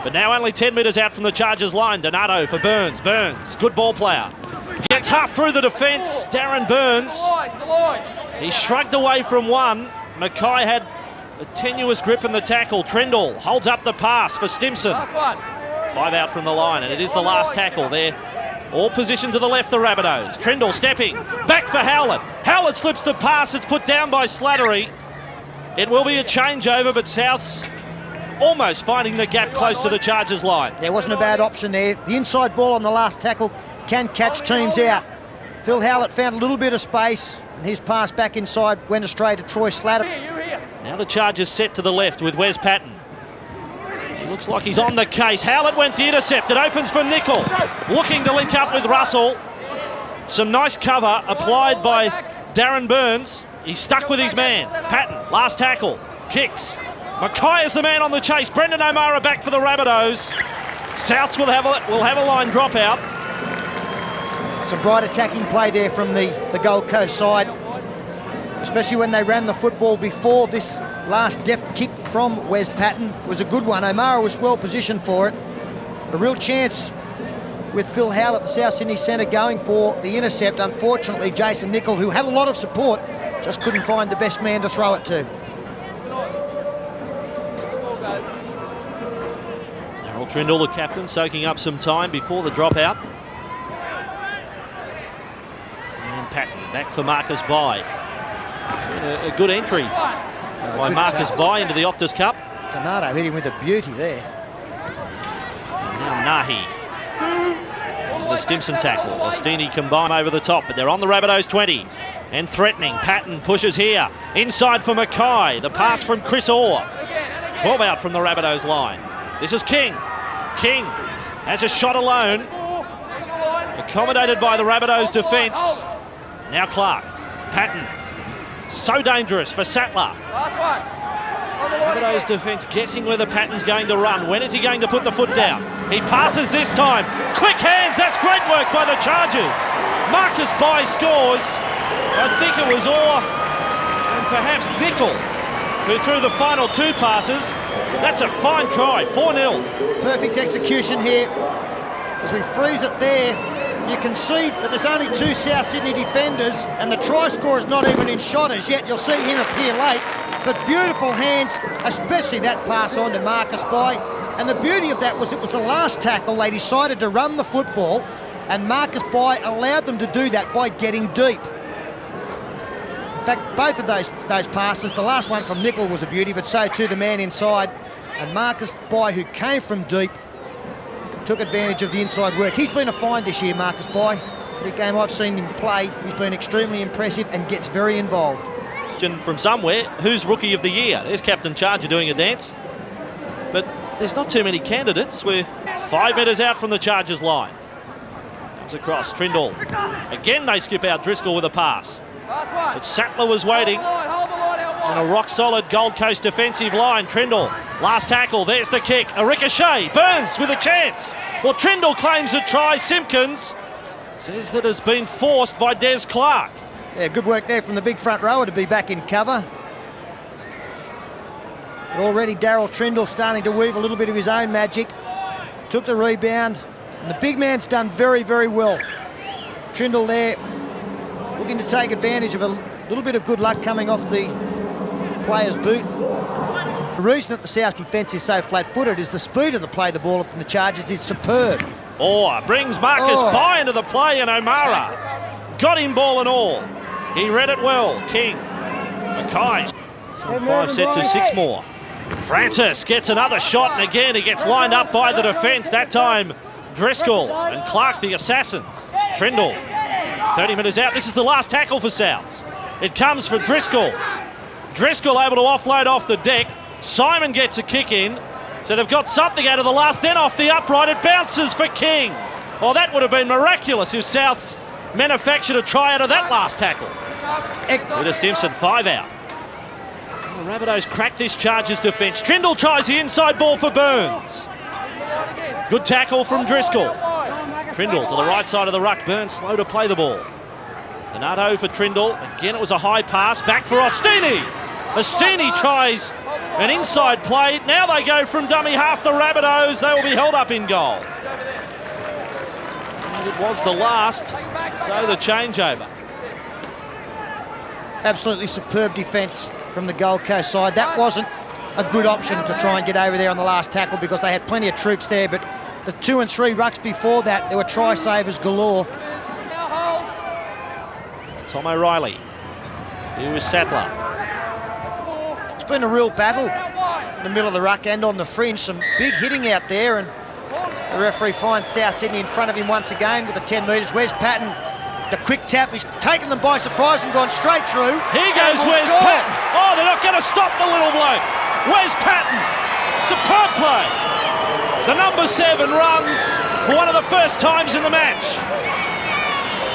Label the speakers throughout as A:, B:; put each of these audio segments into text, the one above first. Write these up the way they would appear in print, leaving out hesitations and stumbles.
A: But now only 10 metres out from the Chargers line. Donato for Burns. Burns, good ball player. Gets half through the defence. Darren Burns. He shrugged away from one. Mackay had a tenuous grip in the tackle. Trendall holds up the pass for Stimson. 5 out from the line, and it is the last tackle there. All positioned to the left, the Rabbitohs. Trendall stepping back for Howlett. Howlett slips the pass. It's put down by Slattery. It will be a changeover, but South's almost finding the gap close to the Chargers line.
B: There wasn't a bad option there. The inside ball on the last tackle can catch teams out. Phil Howlett found a little bit of space, and his pass back inside went astray to Troy Slattery.
A: Now the Chargers set to the left with Wes Patton. He looks like he's on the case. Howlett went the intercept. It opens for Nickel. Looking to link up with Russell. Some nice cover applied by Darren Burns. He's stuck with his man. Patton, last tackle. Kicks. Mackay is the man on the chase. Brendan O'Mara back for the Rabbitohs. Souths will have a line drop out.
B: Some bright attacking play there from the Gold Coast side, especially when they ran the football before. This last deft kick from Wes Patton was a good one. O'Mara was well positioned for it. A real chance with Phil Howlett, the South Sydney centre, going for the intercept. Unfortunately, Jason Nickel, who had a lot of support, just couldn't find the best man to throw it to.
A: Darryl Trendall, the captain, soaking up some time before the dropout. And Patton back for Marcus Bai. A good entry by Marcus Bai into the Optus Cup.
B: Donato hit him with a beauty there.
A: And now Nahi. The Stimson tackle. Ostini combine over the top, but they're on the Rabbitohs 20 and threatening. Patton pushes here. Inside for Mackay. The pass from Chris Orr. 12 out from the Rabbitohs line. This is King. King has a shot alone. Accommodated by the Rabbitohs defence. Now Clark. Patton. So dangerous for Sattler. Rabbitohs defence guessing whether Patton's going to run. When is he going to put the foot down? He passes this time. Quick hands. That's great work by the Chargers. Marcus Bai scores. I think it was Orr and perhaps Nickel who threw the final 2 passes. That's a fine try. 4-0.
B: Perfect execution here. As we freeze it there, you can see that there's only 2 South Sydney defenders, and the try scorer is not even in shot as yet. You'll see him appear late, but beautiful hands, especially that pass on to Marcus Bai. And the beauty of that was it was the last tackle. They decided to run the football, and Marcus Bai allowed them to do that by getting deep. In fact, both of those passes, the last one from Nickel was a beauty, but so too the man inside. And Marcus Bai, who came from deep, took advantage of the inside work. He's been a find this year, Marcus Bai. Every game I've seen him play, he's been extremely impressive and gets very involved.
A: From somewhere, who's Rookie of the Year? There's Captain Charger doing a dance. But there's not too many candidates. We're 5 metres out from the Chargers line. Comes across, Trendall. Again they skip out Driscoll with a pass. But Sattler was waiting on a rock-solid Gold Coast defensive line. Trendall, last tackle, there's the kick. A ricochet, Burns with a chance. Well, Trendall claims a try. Simpkins says that it's been forced by Des Clark.
B: Yeah, good work there from the big front rower to be back in cover. But already Darryl Trendall starting to weave a little bit of his own magic. Took the rebound, and the big man's done very, very well. Trendall there looking to take advantage of a little bit of good luck coming off the player's boot. The reason that the South defence is so flat-footed is the speed of the play the ball from the Chargers is superb.
A: Orr brings Marcus Bai into the play, and O'Mara got him ball and all. He read it well. King, Mackay, some 5 sets of 6 more. Francis gets another shot, and again he gets lined up by the defence. That time Driscoll and Clark, the assassins. Trendall, 30 metres out. This is the last tackle for Souths. It comes for Driscoll. Driscoll able to offload off the deck. Simon gets a kick in. So they've got something out of the last. Then off the upright, it bounces for King. Oh, that would have been miraculous if Souths manufactured a try out of that last tackle. Peter Stimson, 5 out. The Rabbitohs crack this Chargers defence. Trendall tries the inside ball for Burns. Good tackle from Driscoll. Trendall to the right side of the ruck. Burns slow to play the ball. Donato for Trendall. Again, it was a high pass. Back for Ostini. Ostini tries An inside play. Now they go from dummy half to Rabbitohs. They will be held up in goal. And it was the last, so the changeover.
B: Absolutely superb defence from the Gold Coast side. That wasn't a good option to try and get over there on the last tackle because they had plenty of troops there, but the 2 and 3 rucks before that, there were try savers galore.
A: Tom O'Reilly. Here was Sattler.
B: It's been a real battle in the middle of the ruck and on the fringe. Some big hitting out there, and the referee finds South Sydney in front of him once again with the 10 metres. Wes Patton, the quick tap, he's taken them by surprise and gone straight through.
A: Here goes Wes Patton. Oh, they're not going to stop the little bloke. Wes Patton, superb play. The number 7 runs for one of the first times in the match.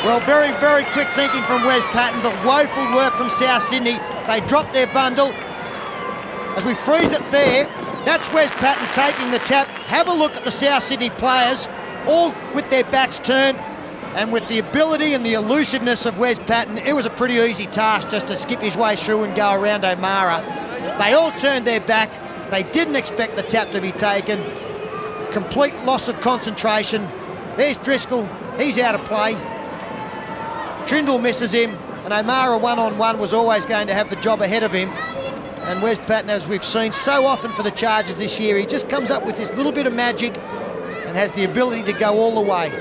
B: Well, very, very quick thinking from Wes Patton, but woeful work from South Sydney. They dropped their bundle. As we freeze it there, that's Wes Patton taking the tap. Have a look at the South Sydney players, all with their backs turned, and with the ability and the elusiveness of Wes Patton, it was a pretty easy task just to skip his way through and go around O'Mara. They all turned their back. They didn't expect the tap to be taken. Complete loss of concentration. There's Driscoll, he's out of play. Trindle misses him, and O'Mara one-on-one was always going to have the job ahead of him. And Wes Patton, as we've seen so often for the Chargers this year, he just comes up with this little bit of magic and has the ability to go all the way.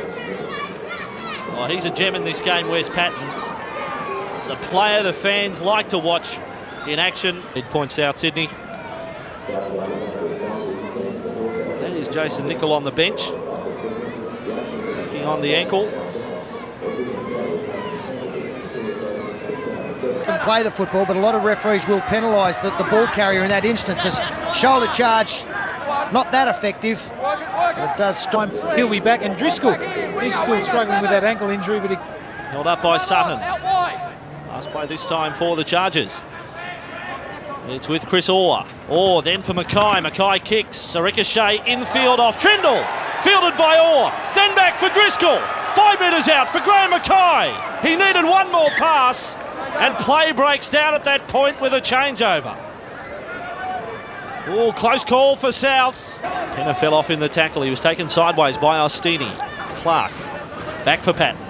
A: Oh, he's a gem in this game, Wes Patton. The player the fans like to watch in action. Midpoint South Sydney. That is Jason Nicol on the bench. Working on the ankle.
B: Can play the football, but a lot of referees will penalise the ball carrier in that instance. As shoulder charge, not that effective. It does stop.
C: He'll be back, and Driscoll, he's still struggling with that ankle injury, but he...
A: Held up by Sutton. Last play this time for the Chargers. It's with Chris Orr. Orr then for Mackay. Mackay kicks. A ricochet infield off Trindle. Fielded by Orr. Then back for Driscoll. 5 metres out for Graham Mackay. He needed one more pass, and play breaks down at that point with a changeover. Oh, close call for Souths. Penner fell off in the tackle. He was taken sideways by Ostini. Clark back for Patton.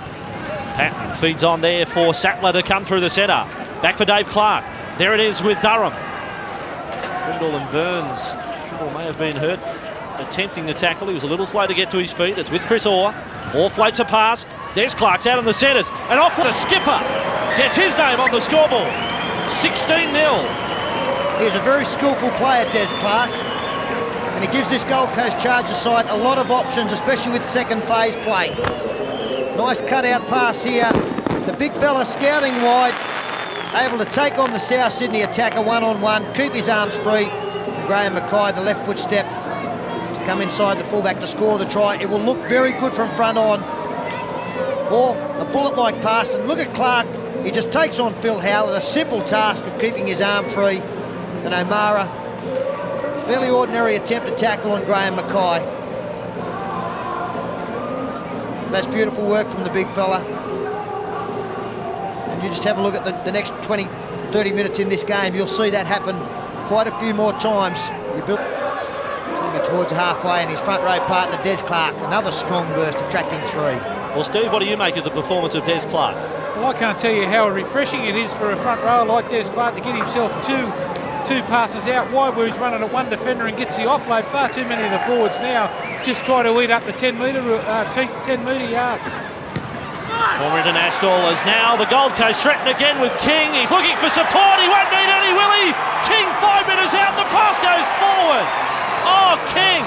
A: Patton feeds on there for Sattler to come through the centre. Back for Dave Clark. There it is with Durham. Trindle and Burns. Trindle may have been hurt attempting the tackle. He was a little slow to get to his feet. It's with Chris Orr. Orr floats a pass. Des Clark's out on the centres. And off the skipper. Gets his name on the scoreboard. 16-0.
B: He's a very skillful player, Des Clark. And he gives this Gold Coast Chargers side a lot of options, especially with second phase play. Nice cut-out pass here. The big fella scouting wide, able to take on the South Sydney attacker one-on-one, keep his arms free. Graham Mackay, the left foot step, to come inside the fullback to score the try. It will look very good from front on. Or a bullet-like pass, and look at Clark. He just takes on Phil Howlett, a simple task of keeping his arm free. And O'Mara, a fairly ordinary attempt to tackle on Graham Mackay. That's beautiful work from the big fella. And you just have a look at the next 20, 30 minutes in this game. You'll see that happen quite a few more times. You built taking towards halfway, and his front row partner, Des Clark, another strong burst, attracting 3.
A: Well, Steve, what do you make of the performance of Des Clark?
C: Well, I can't tell you how refreshing it is for a front rower like Des Clark to get himself two passes out wide where he's running at one defender and gets the offload. Far too many of the forwards now just try to eat up the 10 metre yards.
A: Former international is now the Gold Coast threatened again with King. He's looking for support. He won't need any, will he? King 5 metres out. The pass goes forward. Oh, King.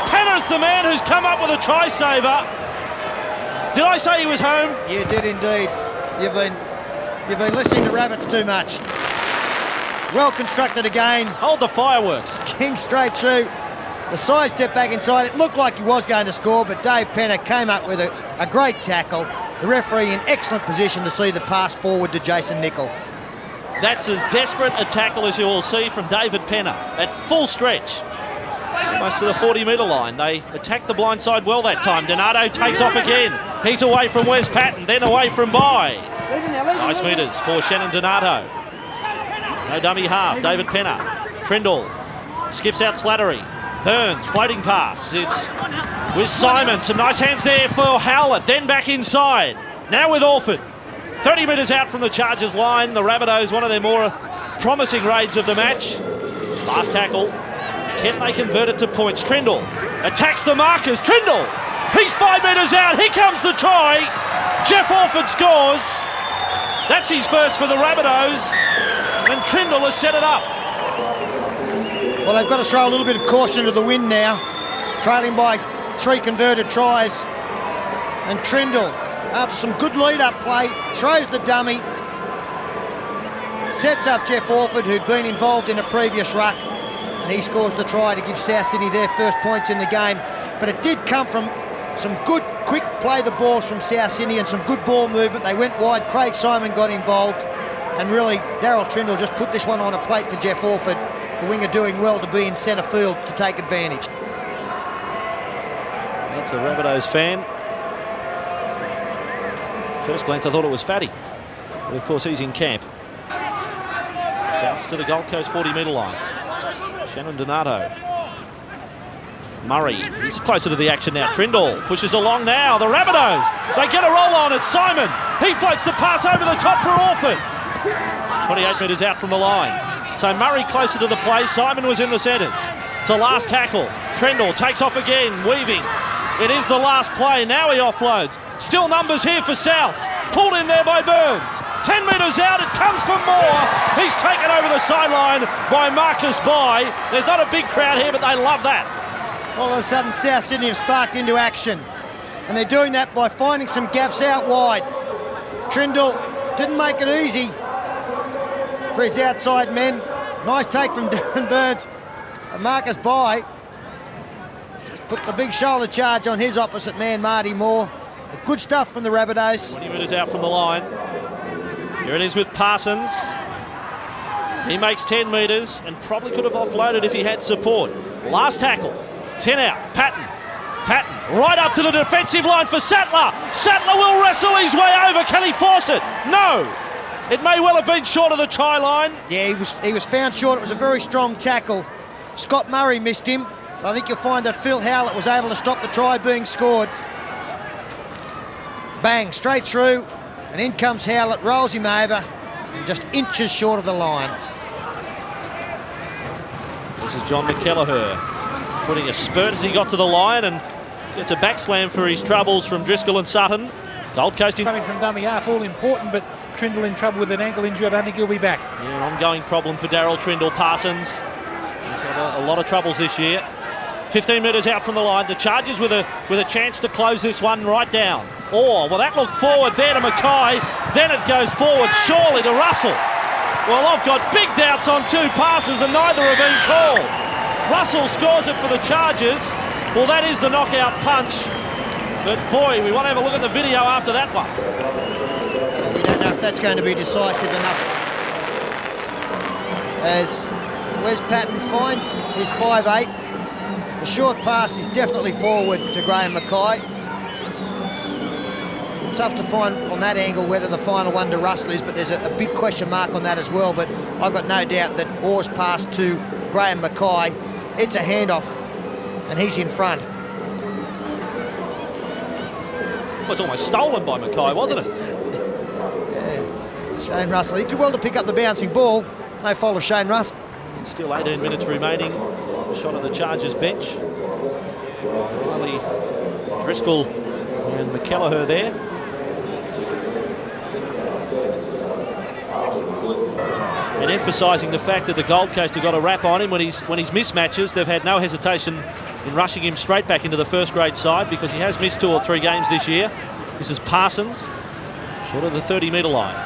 A: Penner's the man who's come up with a try saver. Did I say he was home?
B: You did indeed. You've been listening to Rabbits too much. Well constructed again.
A: Hold the fireworks.
B: King straight through. The side step back inside. It looked like he was going to score, but Dave Penner came up with a great tackle. The referee in excellent position to see the pass forward to Jason Nicol.
A: That's as desperate a tackle as you will see from David Penner at full stretch. Almost to the 40-metre line. They attacked the blind side well that time. Donato takes off again. He's away from Wes Patton, then away from Bye. Nice metres for Shannon Donato. No dummy half. David Penner. Trindle Skips out Slattery. Burns, floating pass. It's with Simon. Some nice hands there for Howlett. Then back inside. Now with Orford. 30 metres out from the Chargers line. The Rabbitohs, one of their more promising raids of the match. Last tackle. Can they convert it to points? Trindle attacks the markers. Trindle! He's 5 metres out. Here comes the try. Jeff Orford scores. That's his first for the Rabbitohs. And Trindle has set it up.
B: Well, they've got to throw a little bit of caution to the wind now. Trailing by 3 converted tries. And Trindle, after some good lead-up play, throws the dummy. Sets up Jeff Orford, who'd been involved in a previous ruck. And he scores the try to give South Sydney their first points in the game. But it did come from some good, quick play the balls from South Sydney and some good ball movement. They went wide. Craig Simon got involved. And really, Daryl Trindle just put this one on a plate for Jeff Orford. The winger doing well to be in centre field to take advantage.
A: That's a Rabbitohs fan. First glance I thought it was Fatty. But of course he's in camp. Souths to the Gold Coast 40-metre line. Shannon Donato. Murray, he's closer to the action now. Trindle pushes along now. The Rabbitohs, they get a roll on it. Simon, he floats the pass over the top for Orford. 28 metres out from the line. So Murray closer to the play. Simon was in the centres. It's the last tackle. Trindle takes off again, weaving. It is the last play. Now he offloads. Still numbers here for South. Pulled in there by Burns. 10 metres out, it comes from Moore. He's taken over the sideline by Marcus Bai. There's not a big crowd here, but they love that.
B: All of a sudden, South Sydney have sparked into action. And they're doing that by finding some gaps out wide. Trindle didn't make it easy for his outside men. Nice take from Darren Burns. And Marcus Bai just put the big shoulder charge on his opposite man, Marty Moore. Good stuff from the Rabbitohs.
A: 20 metres out from the line. Here it is with Parsons. He makes 10 metres and probably could have offloaded if he had support. Last tackle. 10 out. Patton right up to the defensive line for Sattler. Sattler will wrestle his way over. Can he force it? No. It may well have been short of the try line.
B: Yeah, he was found short. It was a very strong tackle. Scott Murray missed him. I think you'll find that Phil Howlett was able to stop the try being scored. Bang, straight through, and in comes Howlett, rolls him over, and just inches short of the line.
A: This is John McKelleher putting a spurt as he got to the line and gets a back slam for his troubles from Driscoll and Sutton. Gold Coast
C: coming from dummy half, all important, but Trindle in trouble with an ankle injury. I don't think he'll be back.
A: Yeah, an ongoing problem for Daryl Trindle. Parsons, he's had a lot of troubles this year. 15 metres out from the line. The Chargers with a chance to close this one right down. Well, that looked forward there to Mackay. Then it goes forward, surely to Russell. Well, I've got big doubts on 2 passes and neither have been called. Russell scores it for the Chargers. Well, that is the knockout punch. But boy, we want to have a look at the video after that one.
B: We don't know if that's going to be decisive enough. As Wes Patton finds his 5'8". The short pass is definitely forward to Graham Mackay. Tough to find on that angle whether the final one to Russell is, but there's a big question mark on that as well. But I've got no doubt that Orr's pass to Graham Mackay, it's a handoff, and he's in front.
A: Well, it's almost stolen by Mackay, wasn't it?
B: Yeah. Shane Russell, he did well to pick up the bouncing ball. No fault of Shane Russell.
A: Still 18 minutes remaining. Shot on the Chargers bench. Riley, Driscoll and McKelleher there. And emphasising the fact that the Gold Coast have got a rap on him when he's mismatches. They've had no hesitation in rushing him straight back into the first grade side because he has missed 2 or 3 games this year. This is Parsons, short of the 30-metre line.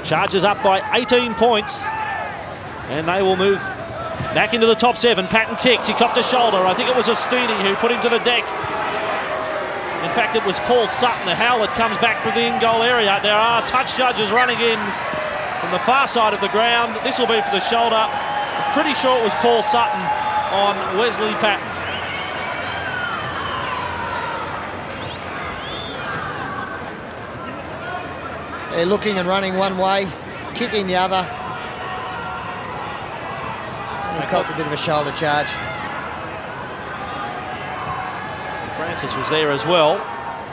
A: Chargers up by 18 points. And they will move back into the top 7. Patton kicks. He copped a shoulder. I think it was Astini who put him to the deck. In fact, it was Paul Sutton. Howlett comes back from the in-goal area. There are touch judges running in from the far side of the ground. This will be for the shoulder. I'm pretty sure it was Paul Sutton on Wesley Patton.
B: They're looking and running one way, kicking the other. copped a bit of a shoulder charge.
A: Francis was there as well.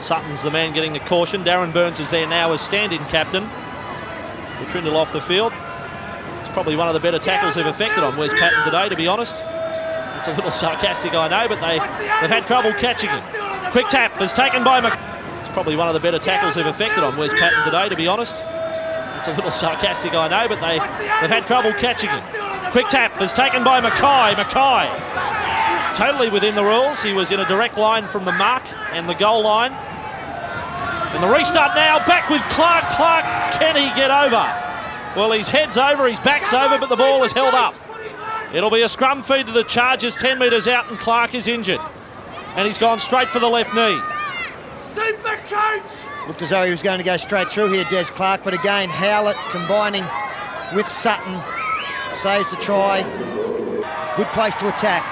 A: Sutton's the man getting the caution. Darren Burns is there now as stand-in captain. With Trindle off the field. It's probably one of the better tackles they've effected on Wes Patten today, to be honest. It's a little sarcastic, I know, but they've had trouble catching him. Quick tap is taken by It's probably one of the better tackles they've effected on Wes Patten today, to be honest. It's a little sarcastic, I know, but they've had trouble catching him. Quick tap is taken by Mackay. Mackay, totally within the rules. He was in a direct line from the mark and the goal line. And the restart now, back with Clark. Clark, can he get over? Well, his head's over, his back's over, but the ball is held up. It'll be a scrum feed to the Chargers, 10 metres out, and Clark is injured. And he's gone straight for the left knee.
D: Super coach!
B: Looked as though he was going to go straight through here, Des Clark, but again, Howlett combining with Sutton saves the try. Good place to attack.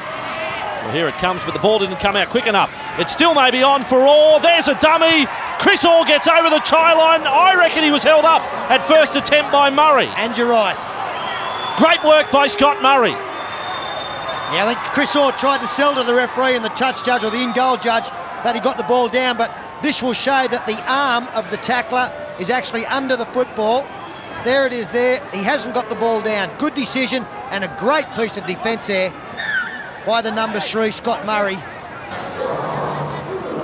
A: Well, here it comes, but the ball didn't come out quick enough. It still may be on for Orr. There's a dummy. Chris Orr gets over the try line. I reckon he was held up at first attempt by Murray.
B: And you're right.
A: Great work by Scott Murray.
B: Yeah, I think Chris Orr tried to sell to the referee and the touch judge or the in-goal judge that he got the ball down, but this will show that the arm of the tackler is actually under the football. There it is there. He hasn't got the ball down. Good decision and a great piece of defence there by the number 3, Scott Murray.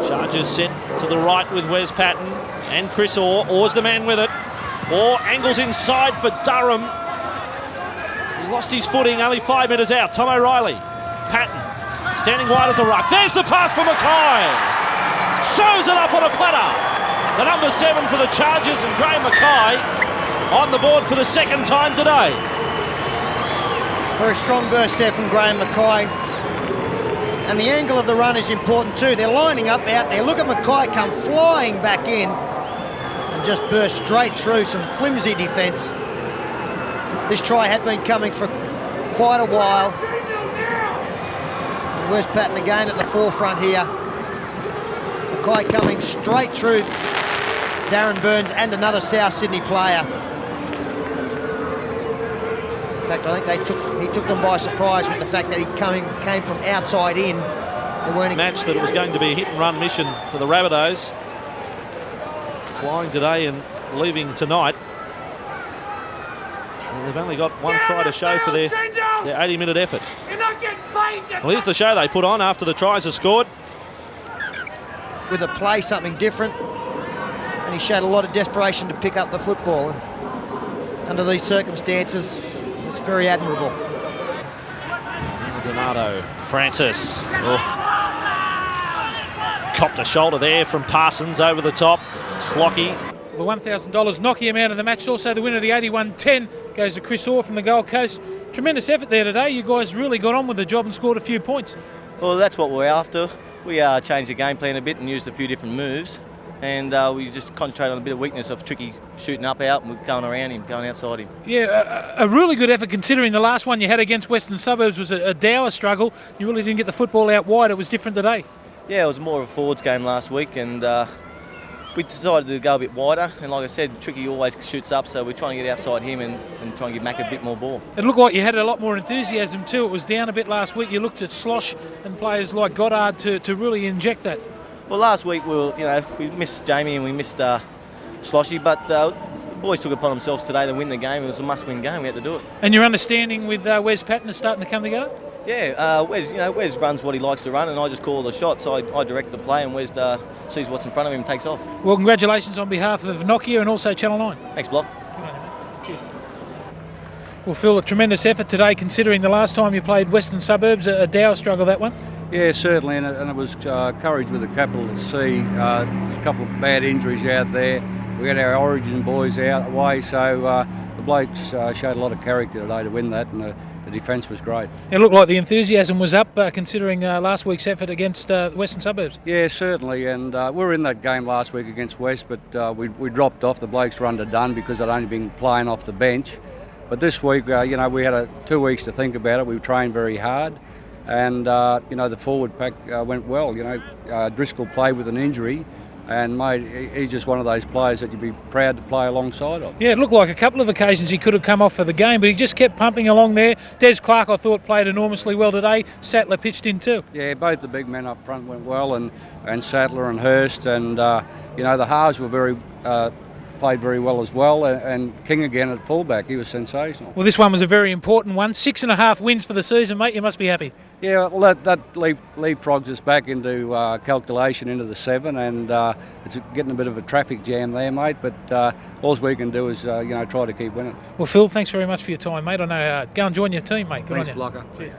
A: Chargers set to the right with Wes Patten and Chris Orr. Orr's the man with it. Orr angles inside for Durham. He lost his footing, only 5 metres out. Tom O'Reilly. Patten standing wide at the ruck. There's the pass for Mackay. Sews it up on a platter. The number 7 for the Chargers, and Graham Mackay on the board for the second time today.
B: Very strong burst there from Graham Mackay. And the angle of the run is important too. They're lining up out there. Look at Mackay come flying back in and just burst straight through some flimsy defence. This try had been coming for quite a while. And Wes Patten again at the forefront here. Mackay coming straight through Darren Burns and another South Sydney player. In fact, I think he took them by surprise with the fact that he came from outside in. They weren't
A: match that it was going to be a hit-and-run mission for the Rabbitohs. Flying today and leaving tonight. Well, they've only got one try to show for their 80-minute effort. Well, here's the show they put on after the tries are scored.
B: With a play, something different. And he showed a lot of desperation to pick up the football. And under these circumstances, it's very admirable.
A: Donato, Francis. Oh. Copped a shoulder there from Parsons over the top. Slocky.
C: The $1,000 knocking him out of the match. Also the winner of the 81-10 goes to Chris Orr from the Gold Coast. Tremendous effort there today. You guys really got on with the job and scored a few points.
E: Well, that's what we're after. We changed the game plan a bit and used a few different moves. And we just concentrated on a bit of weakness of Tricky shooting up out and going around him, going outside him.
C: Yeah, a really good effort considering the last one you had against Western Suburbs was a dour struggle. You really didn't get the football out wide. It was different today.
E: Yeah, it was more of a forwards game last week, and we decided to go a bit wider. And like I said, Tricky always shoots up, so we're trying to get outside him and try and give Mac a bit more ball.
C: It looked like you had a lot more enthusiasm too. It was down a bit last week. You looked at Slosh and players like Goddard to really inject that.
E: Well, last week we missed Jamie and we missed Sloshy, but the boys took it upon themselves today to win the game. It was a must-win game. We had to do it.
C: And your understanding with Wes Patten is starting to come together?
E: Yeah, Wes runs what he likes to run, and I just call the shots. I direct the play, and Wes sees what's in front of him and takes off.
C: Well, congratulations on behalf of Nokia and also Channel 9.
E: Thanks, Block.
C: Cheers. Well, Phil, a tremendous effort today considering the last time you played Western Suburbs, a dour struggle that one.
F: Yeah, certainly, and it was courage with a capital C. There's a couple of bad injuries out there. We had our Origin boys out away, so the blokes showed a lot of character today to win that, and the defence was great.
C: It looked like the enthusiasm was up considering last week's effort against Western Suburbs.
F: Yeah, certainly, and we were in that game last week against West, but we dropped off. The blokes were underdone because they'd only been playing off the bench. But this week, we had 2 weeks to think about it. We trained very hard. And, the forward pack went well. Driscoll played with an injury, And mate, he's just one of those players that you'd be proud to play alongside of.
C: Yeah, it looked like a couple of occasions he could have come off for the game, but he just kept pumping along there. Des Clark, I thought, played enormously well today. Sattler pitched in too.
F: Yeah, both the big men up front went well, and Sattler and Hurst, and you know, the halves were played very well as well, and King again at fullback, he was sensational.
C: Well, this one was a very important one. 6.5 wins for the season, mate. You must be happy.
F: Yeah, well, that leapfrogs us back into calculation into the 7, and it's getting a bit of a traffic jam there, mate. But all we can do is try to keep winning.
C: Well, Phil, thanks very much for your time, mate. I know. Go and join your team, mate. Good
F: Thanks,
C: on you.
F: Blocker.
C: Cheers.